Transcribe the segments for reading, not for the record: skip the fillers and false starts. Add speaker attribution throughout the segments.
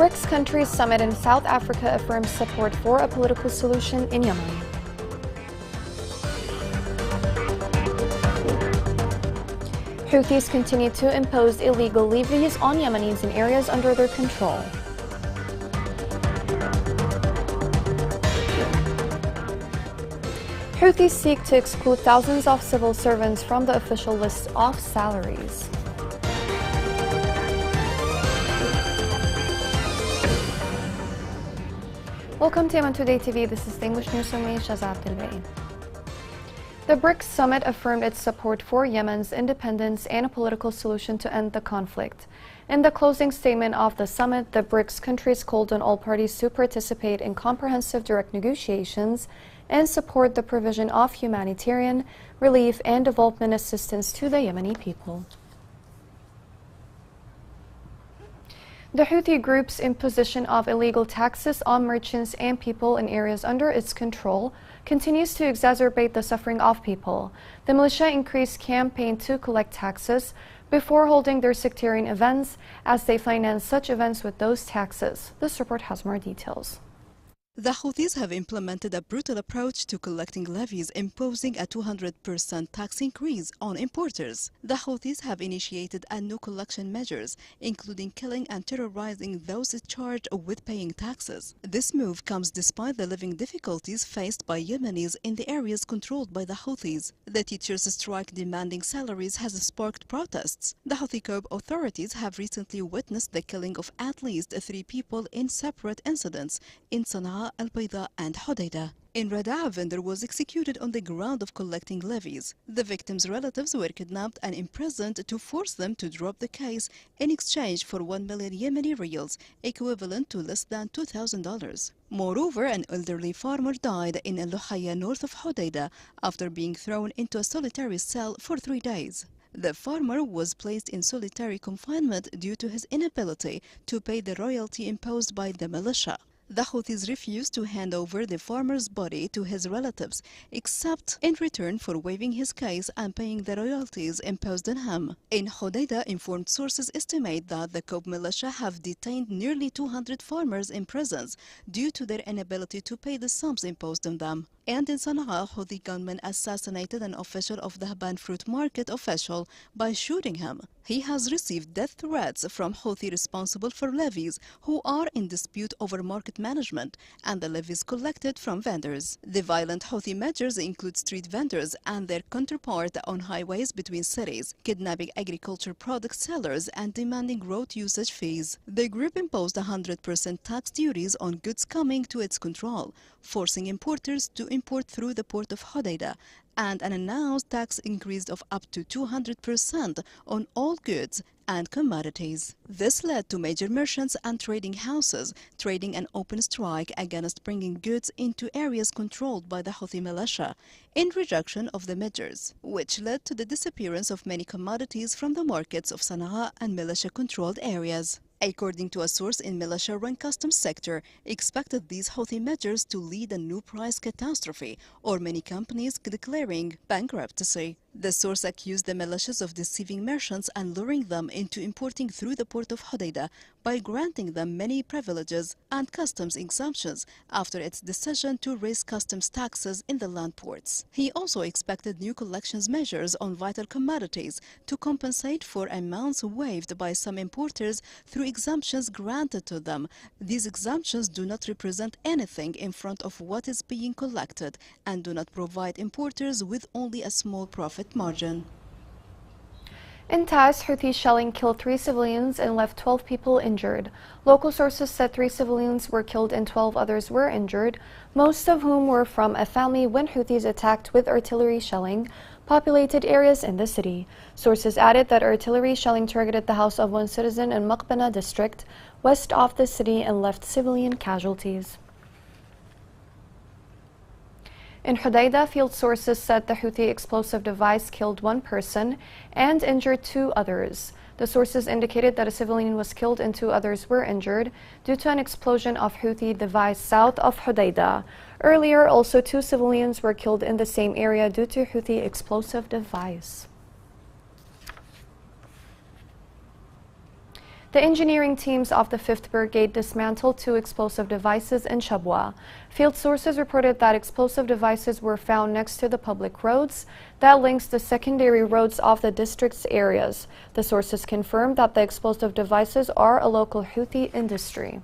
Speaker 1: BRICS countries summit in South Africa affirms support for a political solution in Yemen. Houthis continue to impose illegal levies on Yemenis in areas under their control. Houthis seek to exclude thousands of civil servants from the official list of salaries. Welcome to Yemen Today TV. This is the English news summary, Shazad Abdelbay. The BRICS summit affirmed its support for Yemen's independence and a political solution to end the conflict. In the closing statement of the summit, the BRICS countries called on all parties to participate in comprehensive direct negotiations and support the provision of humanitarian, relief and development assistance to the Yemeni people. The Houthi group's imposition of illegal taxes on merchants and people in areas under its control continues to exacerbate the suffering of people. The militia increased campaign to collect taxes before holding their sectarian events, as they finance such events with those taxes. This report has more details.
Speaker 2: The Houthis have implemented a brutal approach to collecting levies, imposing a 200% tax increase on importers. The Houthis have initiated new collection measures, including killing and terrorizing those charged with paying taxes. This move comes despite the living difficulties faced by Yemenis in the areas controlled by the Houthis. The teachers' strike demanding salaries has sparked protests. The Houthi coup authorities have recently witnessed the killing of at least 3 people in separate incidents in Sana'a, Al-Bayda and Hodeidah. In Rada'a, a vendor was executed on the ground of collecting levies. The victims' relatives were kidnapped and imprisoned to force them to drop the case in exchange for 1 million Yemeni riyals, equivalent to less than $2,000. Moreover, an elderly farmer died in Al-Luhayya north of Hodeidah after being thrown into a solitary cell for 3 days. The farmer was placed in solitary confinement due to his inability to pay the royalty imposed by the militia. The Houthis refused to hand over the farmer's body to his relatives, except in return for waiving his case and paying the royalties imposed on him. In Hodeidah, informed sources estimate that the coup militia have detained nearly 200 farmers in prisons due to their inability to pay the sums imposed on them. And in Sana'a, Houthi gunmen assassinated an official of the Haban fruit market official by shooting him. He has received death threats from Houthi responsible for levies who are in dispute over market management and the levies collected from vendors. The violent Houthi measures include street vendors and their counterpart on highways between cities, kidnapping agriculture product sellers and demanding road usage fees. The group imposed 100% tax duties on goods coming to its control, forcing importers to import through the port of Hodeidah, and an announced tax increase of up to 200% on all goods and commodities. This led to major merchants and trading houses trading an open strike against bringing goods into areas controlled by the Houthi militia in rejection of the measures, which led to the disappearance of many commodities from the markets of Sana'a and militia-controlled areas. According to a source in militia-run customs sector, expected these Houthi measures to lead a new price catastrophe or many companies declaring bankruptcy. The source accused the militias of deceiving merchants and luring them into importing through the port of Hodeidah by granting them many privileges and customs exemptions after its decision to raise customs taxes in the land ports. He also expected new collections measures on vital commodities to compensate for amounts waived by some importers through exemptions granted to them. These exemptions do not represent anything in front of what is being collected and do not provide importers with only a small profit margin.
Speaker 1: In Taiz, Houthi shelling killed 3 civilians and left 12 people injured. Local sources said 3 civilians were killed and 12 others were injured, most of whom were from a family when Houthis attacked with artillery shelling populated areas in the city. Sources added that artillery shelling targeted the house of one citizen in Maqbana district, west of the city, and left civilian casualties. In Hodeidah, field sources said the Houthi explosive device killed 1 person and injured 2 others. The sources indicated that a civilian was killed and 2 others were injured due to an explosion of Houthi device south of Hodeidah. Earlier, also 2 civilians were killed in the same area due to Houthi explosive device. The engineering teams of the 5th Brigade dismantled 2 explosive devices in Shabwa. Field sources reported that explosive devices were found next to the public roads that links the secondary roads of the district's areas. The sources confirmed that the explosive devices are a local Houthi industry.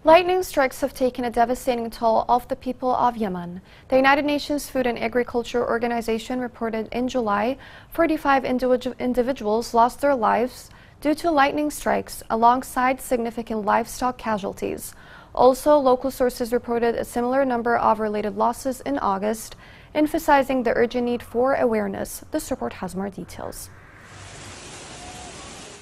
Speaker 1: Lightning strikes have taken a devastating toll of the people of Yemen. The United Nations Food and Agriculture Organization reported in July 45 individuals lost their lives due to lightning strikes, alongside significant livestock casualties. Also, local sources reported a similar number of related losses in August, emphasizing the urgent need for awareness. This report has more details.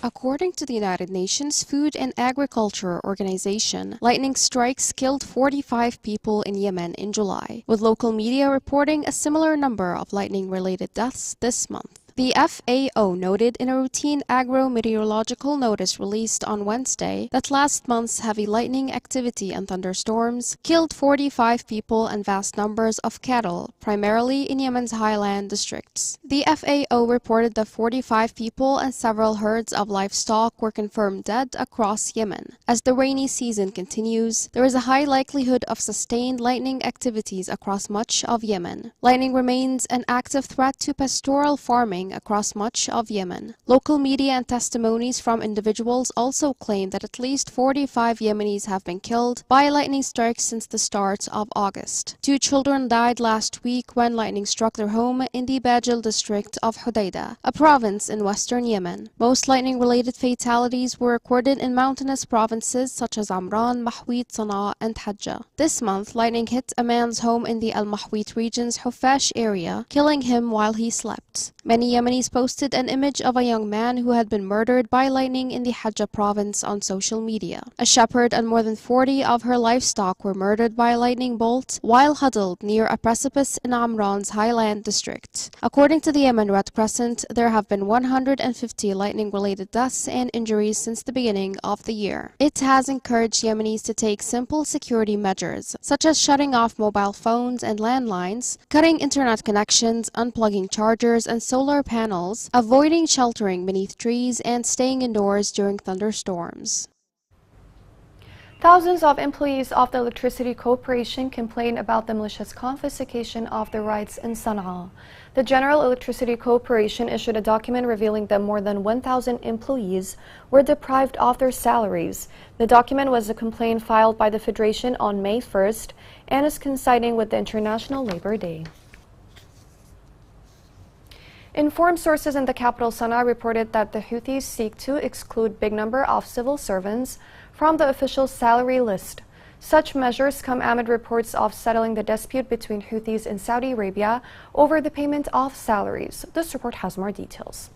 Speaker 3: According to the United Nations Food and Agriculture Organization, lightning strikes killed 45 people in Yemen in July, with local media reporting a similar number of lightning-related deaths this month. The FAO noted in a routine agro-meteorological notice released on Wednesday that last month's heavy lightning activity and thunderstorms killed 45 people and vast numbers of cattle, primarily in Yemen's highland districts. The FAO reported that 45 people and several herds of livestock were confirmed dead across Yemen. As the rainy season continues, there is a high likelihood of sustained lightning activities across much of Yemen. Lightning remains an active threat to pastoral farming across much of Yemen. Local media and testimonies from individuals also claim that at least 45 Yemenis have been killed by lightning strikes since the start of August. 2 children died last week when lightning struck their home in the Bajil district of Hodeidah, a province in western Yemen. Most lightning-related fatalities were recorded in mountainous provinces such as Amran, Mahwit, Sana'a, and Hajjah. This month, lightning hit a man's home in the Al-Mahwit region's Hufash area, killing him while he slept. Many Yemenis posted an image of a young man who had been murdered by lightning in the Hajjah province on social media. A shepherd and more than 40 of her livestock were murdered by a lightning bolt while huddled near a precipice in Amran's highland district. According to the Yemen Red Crescent, there have been 150 lightning-related deaths and injuries since the beginning of the year. It has encouraged Yemenis to take simple security measures, such as shutting off mobile phones and landlines, cutting internet connections, unplugging chargers and solar panels, avoiding sheltering beneath trees, and staying indoors during thunderstorms.
Speaker 1: Thousands of employees of the Electricity Corporation complain about the militia's confiscation of their rights in Sana'a. The General Electricity Corporation issued a document revealing that more than 1,000 employees were deprived of their salaries. The document was a complaint filed by the Federation on May 1st and is coinciding with the International Labor Day. Informed sources in the capital Sana'a reported that the Houthis seek to exclude big number of civil servants from the official salary list. Such measures come amid reports of settling the dispute between Houthis and Saudi Arabia over the payment of salaries. This report has more details.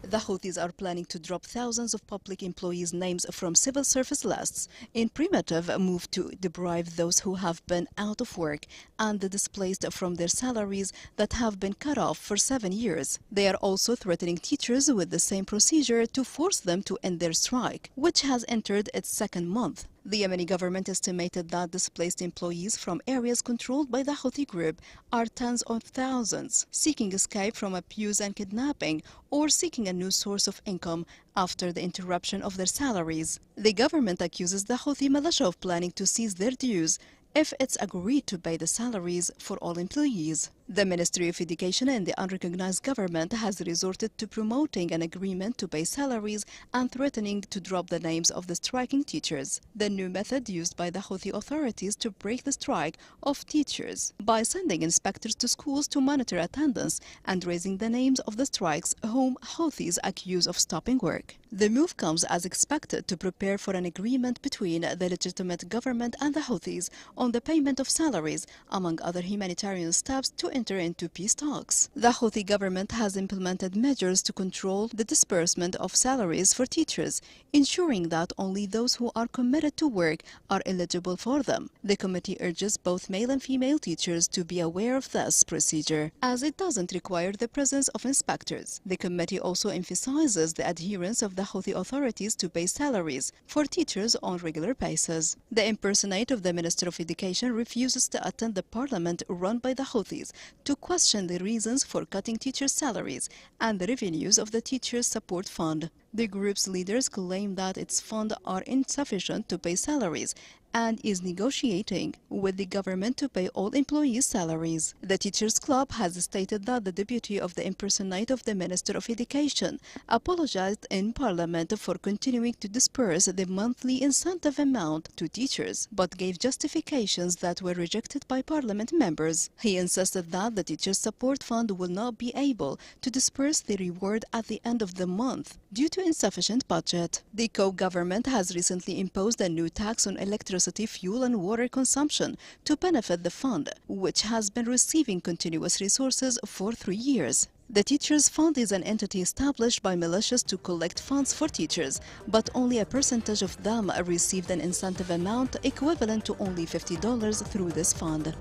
Speaker 2: The Houthis are planning to drop thousands of public employees' names from civil service lists in primitive move to deprive those who have been out of work and displaced from their salaries that have been cut off for 7 years. They are also threatening teachers with the same procedure to force them to end their strike, which has entered its 2nd month. The Yemeni government estimated that displaced employees from areas controlled by the Houthi group are tens of thousands, seeking escape from abuse and kidnapping or seeking a new source of income after the interruption of their salaries. The government accuses the Houthi militia of planning to seize their dues if it's agreed to pay the salaries for all employees. The Ministry of Education and the unrecognized government has resorted to promoting an agreement to pay salaries and threatening to drop the names of the striking teachers, the new method used by the Houthi authorities to break the strike of teachers by sending inspectors to schools to monitor attendance and raising the names of the strikes whom Houthis accuse of stopping work. The move comes as expected to prepare for an agreement between the legitimate government and the Houthis on the payment of salaries, among other humanitarian steps to enter into peace talks. The Houthi government has implemented measures to control the disbursement of salaries for teachers, ensuring that only those who are committed to work are eligible for them. The committee urges both male and female teachers to be aware of this procedure, as it doesn't require the presence of inspectors. The committee also emphasizes the adherence of the Houthi authorities to pay salaries for teachers on regular basis. The impersonate of the Minister of Education refuses to attend the parliament run by the Houthis to question the reasons for cutting teachers' salaries and the revenues of the Teachers Support Fund. The group's leaders claim that its funds are insufficient to pay salaries and is negotiating with the government to pay all employees' salaries. The Teachers Club has stated that the deputy of the impersonate of the Minister of Education apologized in Parliament for continuing to disperse the monthly incentive amount to teachers, but gave justifications that were rejected by Parliament members. He insisted that the Teachers Support Fund will not be able to disperse the reward at the end of the month due to insufficient budget. The co-government has recently imposed a new tax on electricity, fuel and water consumption to benefit the fund, which has been receiving continuous resources for 3 years. The Teachers Fund is an entity established by militias to collect funds for teachers, but only a percentage of them received an incentive amount equivalent to only $50 through this fund.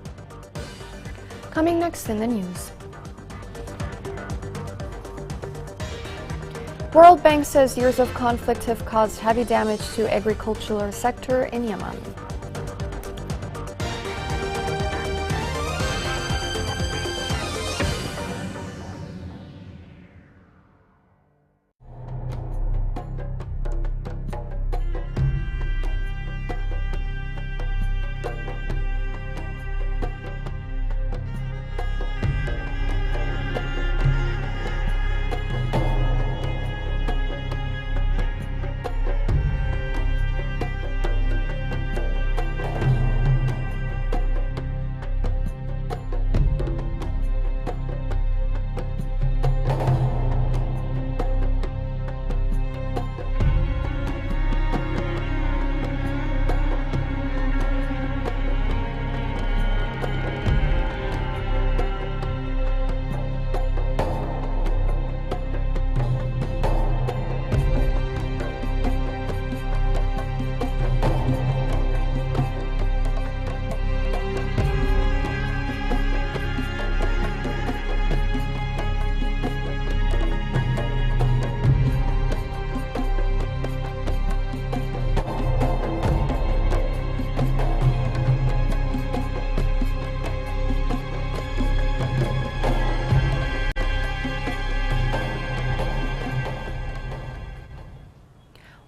Speaker 1: Coming next in the news. World Bank says years of conflict have caused heavy damage to agricultural sector in Yemen.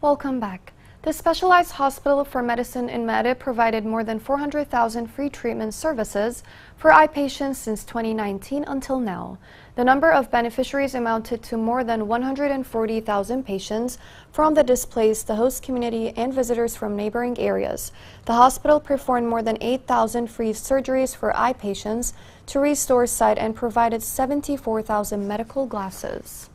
Speaker 1: Welcome back. The Specialized Hospital for Medicine in Ma'rib provided more than 400,000 free treatment services for eye patients since 2019 until now. The number of beneficiaries amounted to more than 140,000 patients from the displaced, the host community, and visitors from neighboring areas. The hospital performed more than 8,000 free surgeries for eye patients to restore sight and provided 74,000 medical glasses.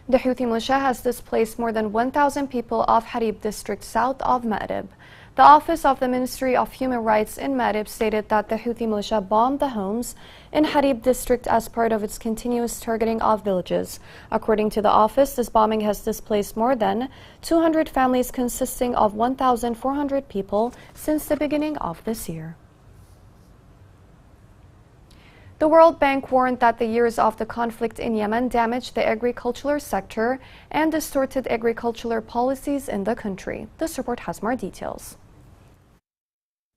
Speaker 1: The Houthi militia has displaced more than 1,000 people of Harib district south of Ma'rib. The Office of the Ministry of Human Rights in Ma'rib stated that the Houthi militia bombed the homes in Harib district as part of its continuous targeting of villages. According to the office, this bombing has displaced more than 200 families consisting of 1,400 people since the beginning of this year. The World Bank warned that the years of the conflict in Yemen damaged the agricultural sector and distorted agricultural policies in the country. This report has more details.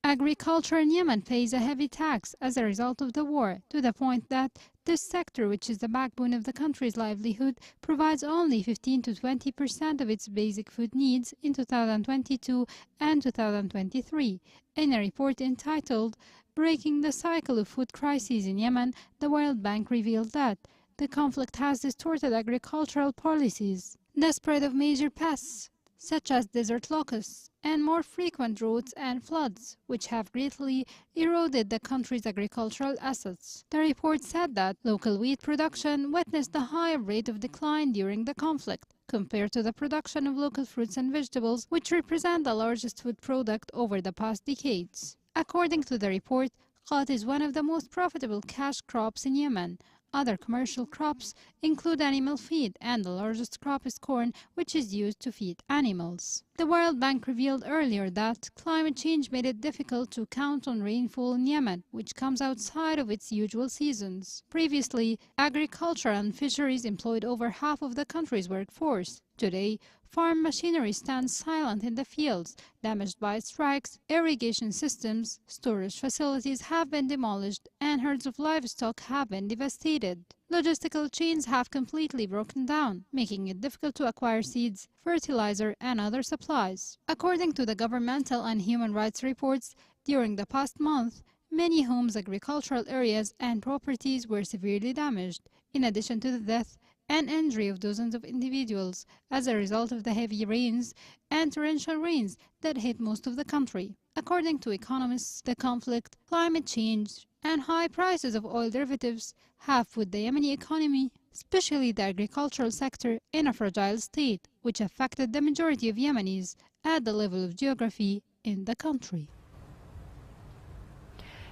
Speaker 4: Agriculture in Yemen pays a heavy tax as a result of the war, to the point that this sector, which is the backbone of the country's livelihood, provides only 15 to 20% of its basic food needs in 2022 and 2023. In a report entitled "Breaking the Cycle of Food Crises in Yemen," the World Bank revealed that the conflict has distorted agricultural policies. The spread of major pests, such as desert locusts, and more frequent droughts and floods, which have greatly eroded the country's agricultural assets. The report said that local wheat production witnessed a higher rate of decline during the conflict compared to the production of local fruits and vegetables, which represent the largest food product over the past decades. According to the report, qat is one of the most profitable cash crops in Yemen. Other commercial crops include animal feed, and the largest crop is corn, which is used to feed animals. The World Bank revealed earlier that climate change made it difficult to count on rainfall in Yemen, which comes outside of its usual seasons. Previously, agriculture and fisheries employed over half of the country's workforce. Today, farm machinery stands silent in the fields, damaged by strikes, irrigation systems, storage facilities have been demolished, and herds of livestock have been devastated. Logistical chains have completely broken down, making it difficult to acquire seeds, fertilizer, and other supplies. According to the governmental and human rights reports, during the past month, many homes, agricultural areas, and properties were severely damaged, in addition to the death and injury of dozens of individuals as a result of the heavy rains and torrential rains that hit most of the country. According to economists, the conflict, climate change, and high prices of oil derivatives have put the Yemeni economy, especially the agricultural sector, in a fragile state, which affected the majority of Yemenis at the level of geography in the country.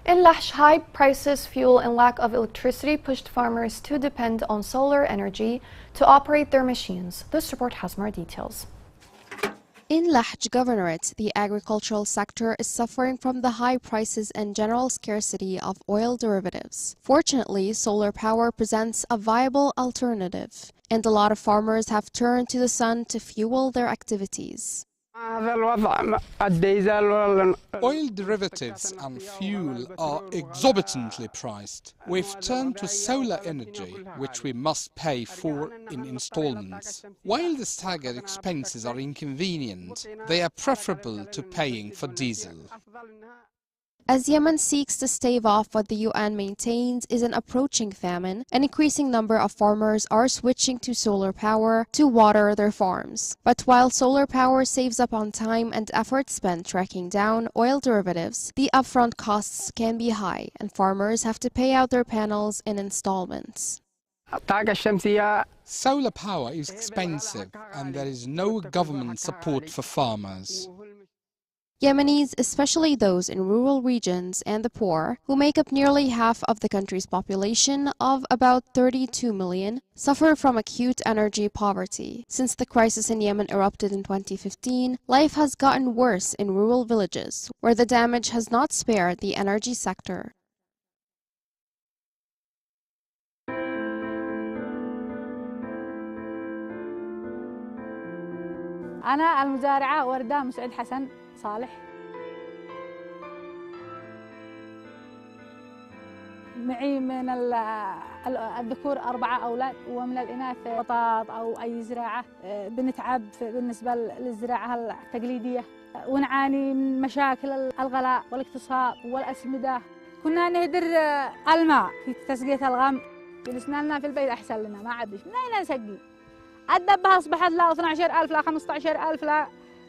Speaker 1: In Lahj, high prices, fuel, and lack of electricity pushed farmers to depend on solar energy to operate their machines. This report has more details.
Speaker 3: In Lahj Governorate, the agricultural sector is suffering from the high prices and general scarcity of oil derivatives. Fortunately, solar power presents a viable alternative, and a lot of farmers have turned to the sun to fuel their activities.
Speaker 5: Oil derivatives and fuel are exorbitantly priced. We've turned to solar energy, which we must pay for in installments. While the staggered expenses are inconvenient, they are preferable to paying for diesel.
Speaker 3: As Yemen seeks to stave off what the UN maintains is an approaching famine, an increasing number of farmers are switching to solar power to water their farms. But while solar power saves up on time and effort spent tracking down oil derivatives, the upfront costs can be high, and farmers have to pay out their panels in installments.
Speaker 5: Solar power is expensive, and there is no government support for farmers.
Speaker 3: Yemenis, especially those in rural regions and the poor, who make up nearly half of the country's population of about 32 million, suffer from acute energy poverty. Since the crisis in Yemen erupted in 2015, life has gotten worse in rural villages, where the damage has not spared the energy sector.
Speaker 6: أنا المزارعة وردة مسعود حسن صالح. معي من الذكور 4 أولاد، ومن الإناث بطاط أو أي زراعة. بنتعب بالنسبة للزراعة التقليدية، ونعاني من مشاكل الغلاء والاقتصاد والأسمدة. كنا نهدر الماء في تسقية الغم، جلسنا لنا في البيت أحسن لنا، ما عادش من أين نسقي. الدبة أصبحت لا 12,000 لا 15,000 لا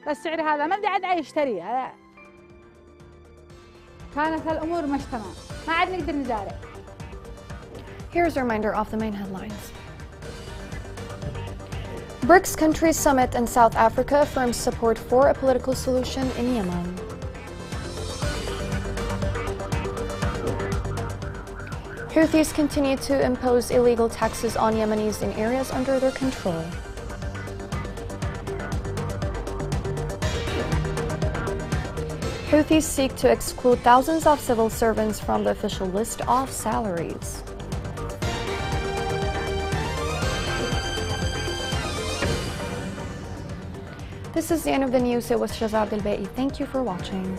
Speaker 6: السعر هذا، ما بدي عاد يشتريها. كانت الأمور مجتمع، ما عاد نقدر نزارع.
Speaker 1: Here's a reminder of the main headlines. BRICS countries summit in South Africa affirms support for a political solution in Yemen. Houthis continue to impose illegal taxes on Yemenis in areas under their control. Houthis seek to exclude thousands of civil servants from the official list of salaries. This is the end of the news. It was Shazad Al-Ba'i. Thank you for watching.